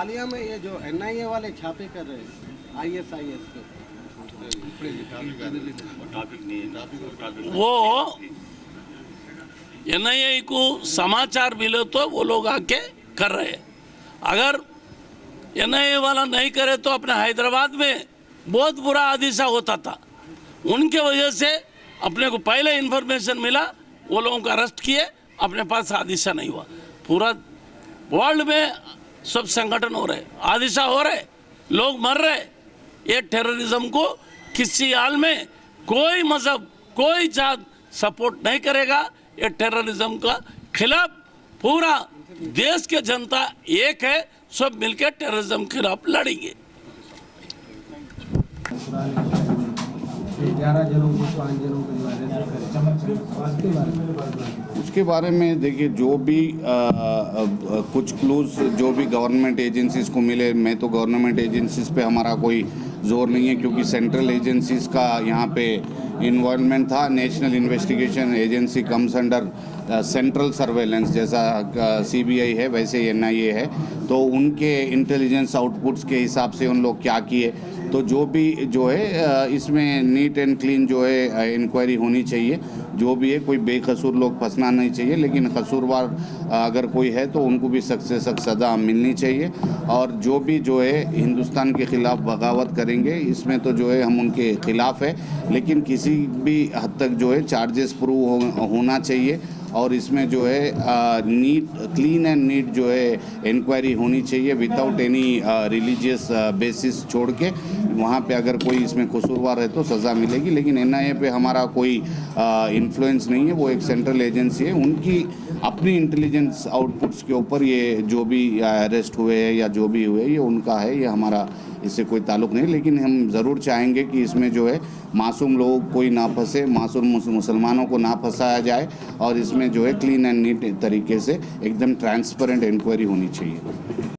हालिया में ये जो एनआईए वाले छापे कर रहे हैं आईएसआईएस पे, वो एनआईए को समाचार मिले तो वो लोग आके कर रहे हैं। अगर एनआईए वाला नहीं करे तो अपने हैदराबाद में बहुत बुरा हादसा होता था। उनके वजह से अपने को पहले इन्फॉर्मेशन मिला, वो लोगों को अरेस्ट किए, अपने पास हादसा नहीं हुआ। पूरा वर्ल्ड में सब संगठन हो रहे, हादसा हो रहे, लोग मर रहे। ये टेररिज्म को किसी हाल में कोई मजहब कोई जात सपोर्ट नहीं करेगा। ये टेररिज्म का खिलाफ पूरा देश के जनता एक है, सब मिलकर टेररिज्म के खिलाफ लड़ेंगे। 11 जनों को 5 जनों को जो है उसके बारे में देखिए, जो भी कुछ क्लूज जो भी गवर्नमेंट एजेंसीज़ को मिले, मैं तो गवर्नमेंट एजेंसीज़ पे हमारा कोई जोर नहीं है, क्योंकि सेंट्रल एजेंसीज़ का यहाँ पे इन्वॉल्वमेंट था। National investigation agency comes under central surveillance, जैसा सीबीआई है वैसे एनआईए है। तो उनके इंटेलिजेंस आउटपुट्स के हिसाब से उन लोग क्या किए, तो जो भी जो है इसमें नीट एंड क्लीन जो है इंक्वायरी होनी चाहिए। जो भी है, कोई बेकसूर लोग फंसना नहीं चाहिए, लेकिन कसूरवार अगर कोई है तो उनको भी सख्त से सख्त सज़ा मिलनी चाहिए। और जो भी जो है हिंदुस्तान के ख़िलाफ़ बगावत करेंगे, इसमें तो जो है हम उनके ख़िलाफ़ है, लेकिन किसी भी हद तक जो है चार्जेस प्रूव होना चाहिए। और इसमें जो है नीट क्लीन एंड नीट जो है इंक्वायरी होनी चाहिए, विदाउट एनी रिलीजियस बेसिस छोड़ के। वहाँ पे अगर कोई इसमें कसूरवार है तो सज़ा मिलेगी, लेकिन एनआईए पे हमारा कोई इन्फ्लुएंस नहीं है। वो एक सेंट्रल एजेंसी है, उनकी अपनी इंटेलिजेंस आउटपुट्स के ऊपर ये जो भी अरेस्ट हुए हैं या जो भी हुए ये उनका है, ये हमारा इससे कोई ताल्लुक़ नहीं। लेकिन हम ज़रूर चाहेंगे कि इसमें जो है मासूम लोग कोई ना फंसे, मासूम मुसलमानों को ना फंसाया जाए, और इसमें जो है क्लीन एंड नीट तरीके से एकदम ट्रांसपेरेंट इंक्वायरी होनी चाहिए।